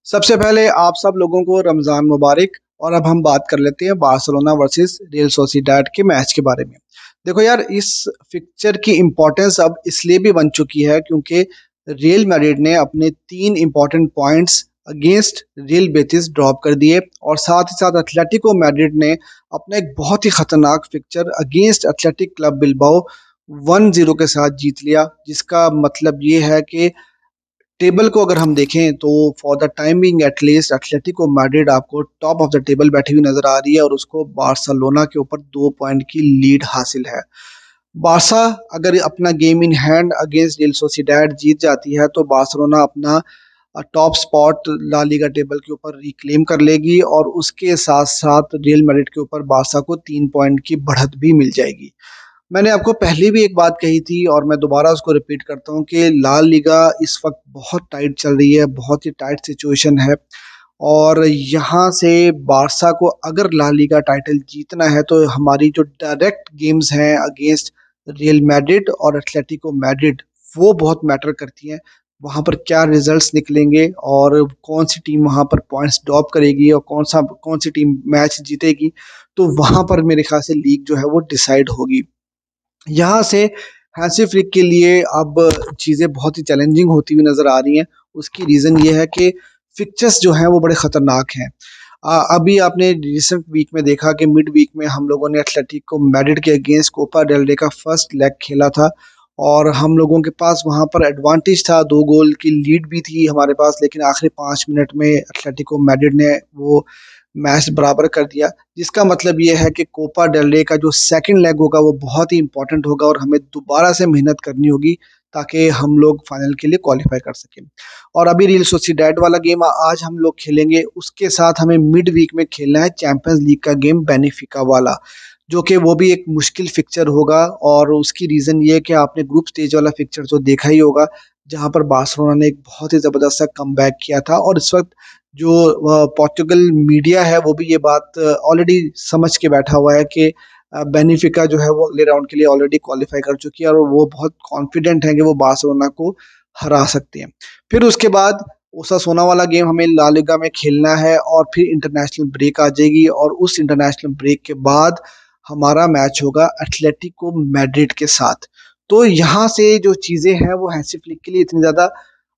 सबसे पहले आप सब लोगों को रमज़ान मुबारक। और अब हम बात कर लेते हैं बार्सिलोना वर्सेस रियल सोसिएडाड के मैच के बारे में। देखो यार, इस फिक्चर की इम्पोर्टेंस अब इसलिए भी बन चुकी है क्योंकि रियल मैड्रिड ने अपने 3 important points against real Betis drop कर दिए और साथ ही साथ एथलेटिको मैड्रिड ने अपना एक बहुत ही खतरनाक fixture against Athletic Club Bilbao 1-0 के साथ जीत लिया, जिसका मतलब ये है कि टेबल को अगर हम देखें तो for the time being at least Atletico Madrid आपको टॉप ऑफ द टेबल बैठी हुई नजर आ रही है और उसको बार्सिलोना के ऊपर 2 पॉइंट की लीड हासिल है। बार्सा अगर अपना game in hand against Real Sociedad जीत जाती है तो बार्सिलोना अपना top spot La Liga table के ऊपर रिक्लेम कर लेगी और उसके साथ साथ रियल मैड्रिड के ऊपर बार्सा को 3 पॉइंट की बढ़त भी मिल जाएगी। मैंने आपको पहले भी एक बात कही थी और मैं दोबारा उसको रिपीट करता हूँ कि ला लीगा इस वक्त बहुत टाइट चल रही है, बहुत ही टाइट सिचुएशन है। और यहाँ से बारसा को अगर ला लीगा टाइटल जीतना है तो हमारी जो डायरेक्ट गेम्स हैं अगेंस्ट रियल मैड्रिड और एटलेटिको मैड्रिड, वो बहुत मैटर करती हैं। वहाँ पर क्या रिजल्ट्स निकलेंगे और कौन सी टीम वहाँ पर पॉइंट्स ड्रॉप करेगी और कौन सी टीम मैच जीतेगी, तो वहाँ पर मेरे ख्याल से लीग जो है वो डिसाइड होगी। यहाँ से हैंसी फ्लिक के लिए अब चीज़ें बहुत ही चैलेंजिंग होती हुई नज़र आ रही हैं। उसकी रीज़न ये है कि फिक्चर्स जो हैं वो बड़े ख़तरनाक हैं। अभी आपने रिसेंट वीक में देखा कि मिड वीक में हम लोगों ने एटलेटिको मैड्रिड के अगेंस्ट कोपा डेल रे का फर्स्ट लेग खेला था और हम लोगों के पास वहाँ पर एडवांटेज था, 2 गोल की लीड भी थी हमारे पास, लेकिन आखिरी 5 मिनट में एटलेटिको मैड्रिड ने वो मैच बराबर कर दिया। जिसका मतलब ये है कि कोपा डेल रे का जो सेकंड लेग होगा वो बहुत ही इंपॉर्टेंट होगा और हमें दोबारा से मेहनत करनी होगी ताकि हम लोग फाइनल के लिए क्वालिफाई कर सकें। और अभी रियल सोसिएडाड वाला गेम आज हम लोग खेलेंगे, उसके साथ हमें मिड वीक में खेलना है चैंपियंस लीग का गेम बेनिफिका वाला, जो कि वो भी एक मुश्किल फिक्चर होगा। और उसकी रीज़न ये है कि आपने ग्रुप स्टेज वाला फिक्चर तो देखा ही होगा, जहाँ पर बार्सिलोना ने एक बहुत ही ज़बरदस्त सा कमबैक किया था और इस वक्त जो पोर्चुगल मीडिया है वो भी ये बात ऑलरेडी समझ के बैठा हुआ है कि बेनिफिका जो है वो अगले राउंड के लिए ऑलरेडी क्वालिफाई कर चुकी है और वो बहुत कॉन्फिडेंट है कि वो बार्सिलोना को हरा सकते हैं। फिर उसके बाद ओसासुना वाला गेम हमें ला लीगा में खेलना है और फिर इंटरनेशनल ब्रेक आ जाएगी और उस इंटरनेशनल ब्रेक के बाद हमारा मैच होगा एटलेटिको मैड्रिड के साथ। तो यहाँ से जो चीज़ें हैं वो हैंसी फ्लिक के लिए इतनी ज़्यादा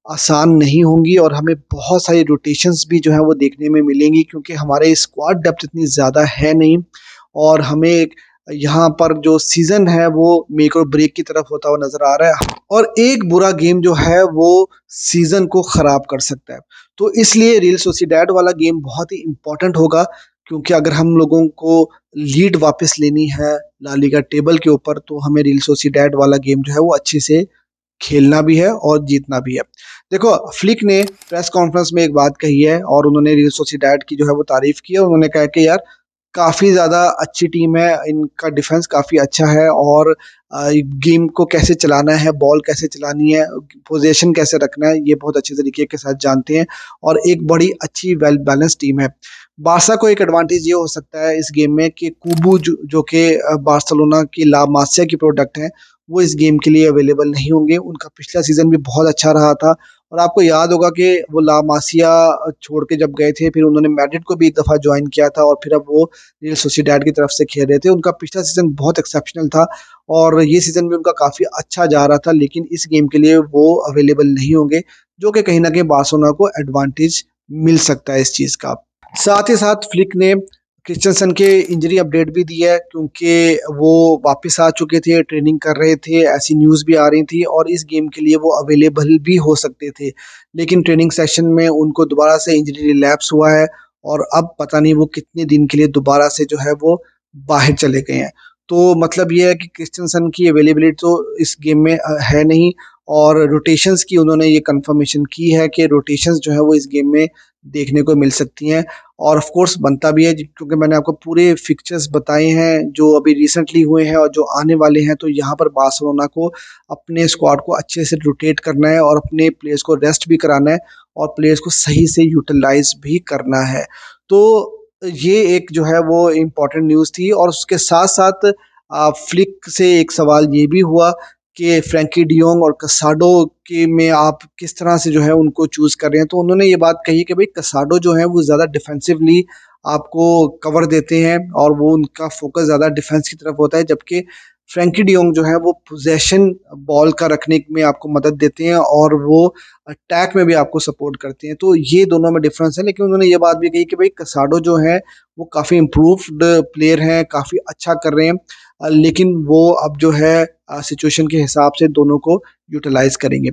आसान नहीं होंगी और हमें बहुत सारी रोटेशंस भी जो है वो देखने में मिलेंगी क्योंकि हमारे स्क्वाड डेप्थ इतनी ज़्यादा है नहीं। और हमें यहाँ पर जो सीज़न है वो मेक और ब्रेक की तरफ होता हुआ नज़र आ रहा है और एक बुरा गेम जो है वो सीज़न को ख़राब कर सकता है। तो इसलिए रियल सोसिएडाड वाला गेम बहुत ही इम्पोर्टेंट होगा क्योंकि अगर हम लोगों को लीड वापस लेनी है ला लीगा टेबल के ऊपर तो हमें रियल सोसिएडाड वाला गेम जो है वो अच्छे से खेलना भी है और जीतना भी है। देखो, फ्लिक ने प्रेस कॉन्फ्रेंस में एक बात कही है और उन्होंने रियल सोसिएडाड की जो है वो तारीफ की है। उन्होंने कहा कि यार काफ़ी ज़्यादा अच्छी टीम है, इनका डिफेंस काफ़ी अच्छा है और गेम को कैसे चलाना है, बॉल कैसे चलानी है, पोजीशन कैसे रखना है, ये बहुत अच्छे तरीके के साथ जानते हैं और एक बड़ी अच्छी वेल बैलेंस टीम है। बारसा को एक एडवांटेज ये हो सकता है इस गेम में कि कुबू जो कि बार्सिलोना की ला मासिया की प्रोडक्ट है, वो इस गेम के लिए अवेलेबल नहीं होंगे। उनका पिछला सीज़न भी बहुत अच्छा रहा था और आपको याद होगा कि वो ला मासिया छोड़ के जब गए थे फिर उन्होंने मैड्रिड को भी एक दफ़ा ज्वाइन किया था और फिर अब वो रियल सोसिएडाड की तरफ से खेल रहे थे। उनका पिछला सीज़न बहुत एक्सेप्शनल था और ये सीज़न भी उनका काफ़ी अच्छा जा रहा था, लेकिन इस गेम के लिए वो अवेलेबल नहीं होंगे, जो कि कहीं न कहीं बार्सिलोना को एडवांटेज मिल सकता है इस चीज़ का। साथ ही साथ फ्लिक ने क्रिस्टेंसन के इंजरी अपडेट भी दी है क्योंकि वो वापस आ चुके थे, ट्रेनिंग कर रहे थे, ऐसी न्यूज़ भी आ रही थी और इस गेम के लिए वो अवेलेबल भी हो सकते थे। लेकिन ट्रेनिंग सेशन में उनको दोबारा से इंजरी रिलैप्स हुआ है और अब पता नहीं वो कितने दिन के लिए दोबारा से जो है वो बाहर चले गए हैं। तो मतलब ये है कि क्रिस्टेंसन की अवेलेबिलिटी तो इस गेम में है नहीं और रोटेशंस की उन्होंने ये कंफर्मेशन की है कि रोटेशंस जो है वो इस गेम में देखने को मिल सकती हैं। और ऑफ कोर्स बनता भी है क्योंकि मैंने आपको पूरे फिक्चर्स बताए हैं जो अभी रिसेंटली हुए हैं और जो आने वाले हैं, तो यहाँ पर बार्सिलोना को अपने स्क्वाड को अच्छे से रोटेट करना है और अपने प्लेयर्स को रेस्ट भी कराना है और प्लेयर्स को सही से यूटिलाइज भी करना है। तो ये एक जो है वो इम्पोर्टेंट न्यूज़ थी और उसके साथ साथ फ्लिक से एक सवाल ये भी हुआ कि फ्रैंकी डियोंग और कसाडो के में आप किस तरह से जो है उनको चूज़ कर रहे हैं। तो उन्होंने ये बात कही कि भाई कसाडो जो है वो ज़्यादा डिफेंसिवली आपको कवर देते हैं और वो उनका फोकस ज़्यादा डिफेंस की तरफ होता है, जबकि फ्रैंकी डियोंग जो है वो पोजेशन बॉल का रखने में आपको मदद देते हैं और वो अटैक में भी आपको सपोर्ट करते हैं। तो ये दोनों में डिफरेंस है, लेकिन उन्होंने ये बात भी कही कि भाई कसाडो जो है वो काफ़ी इम्प्रूव्ड प्लेयर हैं, काफ़ी अच्छा कर रहे हैं, लेकिन वो अब जो है सिचुएशन के हिसाब से दोनों को यूटिलाइज करेंगे।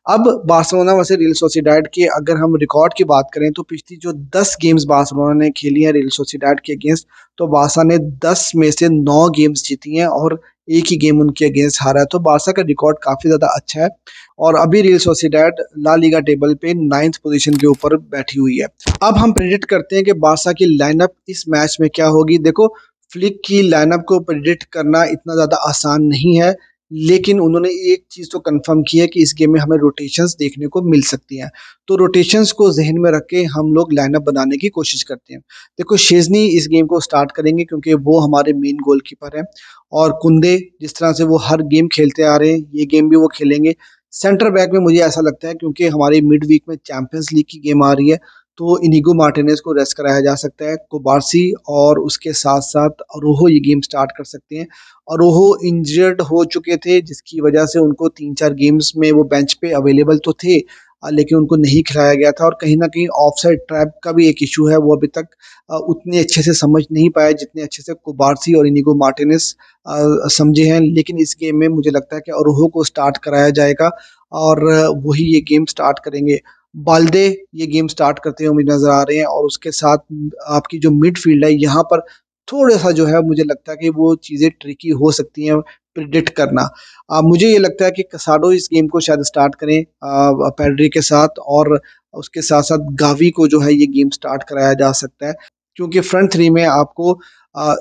अब बार्सिलोना वर्सेस रियल सोसिएडाड की अगर हम रिकॉर्ड की बात करें तो पिछली जो 10 गेम्स बार्सिलोना ने खेली हैं रियल सोसिएडाड के अगेंस्ट, तो बार्सा ने 10 में से 9 गेम्स जीती हैं और एक ही गेम उनके अगेंस्ट हारा है। तो बार्सा का रिकॉर्ड काफ़ी ज़्यादा अच्छा है और अभी Real Sociedad La Liga table पे 9th पोजीशन के ऊपर बैठी हुई है। अब हम प्रेडिक्ट करते हैं कि बार्सा की लाइनअप इस मैच में क्या होगी। देखो, फ्लिक की लाइनअप को प्रेडिक्ट करना इतना ज़्यादा आसान नहीं है, लेकिन उन्होंने एक चीज़ तो कंफर्म की है कि इस गेम में हमें रोटेशंस देखने को मिल सकती हैं। तो रोटेशंस को ज़हन में रख के हम लोग लाइनअप बनाने की कोशिश करते हैं। देखो, शेज़नी इस गेम को स्टार्ट करेंगे क्योंकि वो हमारे मेन गोलकीपर हैं और कुंदे जिस तरह से वो हर गेम खेलते आ रहे हैं, ये गेम भी वो खेलेंगे। सेंटर बैक में मुझे ऐसा लगता है क्योंकि हमारी मिड वीक में चैंपियंस लीग की गेम आ रही है, तो इनिगो मार्टिनेज को रेस्ट कराया जा सकता है। कुबार्सी और उसके साथ-साथ अरोहो ये गेम स्टार्ट कर सकते हैं। अरोहो इंजर्ड हो चुके थे जिसकी वजह से उनको 3-4 गेम्स में वो बेंच पे अवेलेबल तो थे, लेकिन उनको नहीं खिलाया गया था और कहीं न कहीं ऑफसाइड ट्रैप का भी एक इश्यू है, वो अभी तक उतने अच्छे से समझ नहीं पाए जितने अच्छे से कुबार्सी और इनिगो मार्टिनेज समझे हैं। लेकिन इस गेम में मुझे लगता है कि अरोहो को स्टार्ट कराया जाएगा और वही ये गेम स्टार्ट करेंगे। बाल्दे ये गेम स्टार्ट करते हुए मुझे नज़र आ रहे हैं और उसके साथ आपकी जो मिडफ़ील्ड है यहाँ पर थोड़ा-सा जो है मुझे लगता है कि वो चीज़ें ट्रिकी हो सकती हैं प्रिडिक्ट करना। मुझे ये लगता है कि कसाडो इस गेम को शायद स्टार्ट करें पेड्री के साथ और उसके साथ-साथ गावी को जो है ये गेम स्टार्ट कराया जा सकता है। क्योंकि फ्रंट थ्री में आपको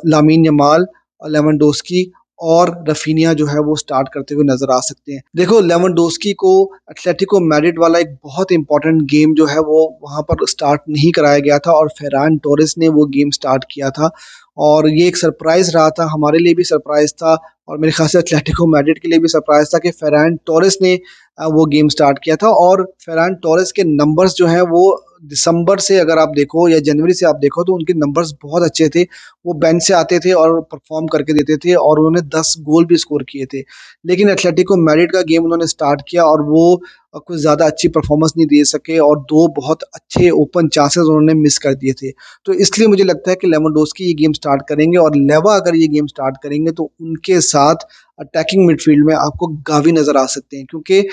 लामिन यमाल, लेवेंडोस्की और रफीनिया जो है वो स्टार्ट करते हुए नज़र आ सकते हैं। देखो, लेवेंडोस्की को एटलेटिको मैड्रिड वाला एक बहुत इंपॉर्टेंट गेम जो है वो वहाँ पर स्टार्ट नहीं कराया गया था और फेरान टोरेस ने वो गेम स्टार्ट किया था और ये एक सरप्राइज़ रहा था, हमारे लिए भी सरप्राइज़ था और मेरे ख़्याल से एटलेटिको मैड्रिड के लिए भी सरप्राइज़ था कि फेरान टोरेस ने वो गेम स्टार्ट किया था और फेरान टोरेस के नंबर्स जो हैं वो दिसंबर से अगर आप देखो या जनवरी से आप देखो तो उनके नंबर्स बहुत अच्छे थे। वो बेंच से आते थे और परफॉर्म करके देते थे और उन्होंने 10 गोल भी स्कोर किए थे। लेकिन एटलेटिको मैड्रिड का गेम उन्होंने स्टार्ट किया और वो कुछ ज़्यादा अच्छी परफॉर्मेंस नहीं दे सके और 2 बहुत अच्छे ओपन चांसेस उन्होंने मिस कर दिए थे। तो इसलिए मुझे लगता है कि लेवेंडोस्की ये गेम स्टार्ट करेंगे और लेवा अगर ये गेम स्टार्ट करेंगे तो उनके साथ अटैकिंग मिडफील्ड में आपको गावी नज़र आ सकते हैं क्योंकि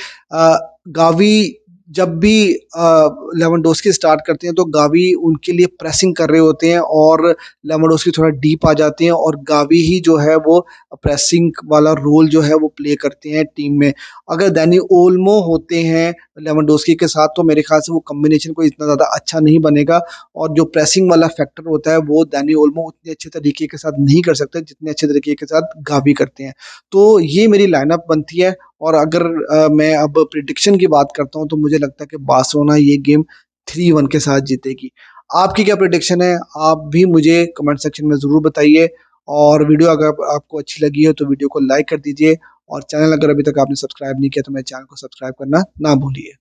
गावी जब भी लेवेंडोस्की स्टार्ट करते हैं तो गावी उनके लिए प्रेसिंग कर रहे होते हैं और लेवेंडोस्की थोड़ा डीप आ जाते हैं और गावी ही जो है वो प्रेसिंग वाला रोल जो है वो प्ले करते हैं टीम में। अगर डैनी ओल्मो होते हैं लेवेंडोस्की के साथ तो मेरे ख्याल से वो कॉम्बिनेशन कोई इतना ज़्यादा अच्छा नहीं बनेगा और जो प्रेसिंग वाला फैक्टर होता है वो डैनी ओल्मो उतने अच्छे तरीके के साथ नहीं कर सकते जितने अच्छे तरीके के साथ गावी करते हैं। तो ये मेरी लाइनअप बनती है और अगर मैं अब प्रिडिक्शन की बात करता हूँ तो मुझे लगता है कि बार्सिलोना ये गेम 3-1 के साथ जीतेगी। आपकी क्या प्रिडिक्शन है? आप भी मुझे कमेंट सेक्शन में ज़रूर बताइए और वीडियो अगर आपको अच्छी लगी हो तो वीडियो को लाइक कर दीजिए और चैनल अगर अभी तक आपने सब्सक्राइब नहीं किया तो मेरे चैनल को सब्सक्राइब करना ना भूलिए।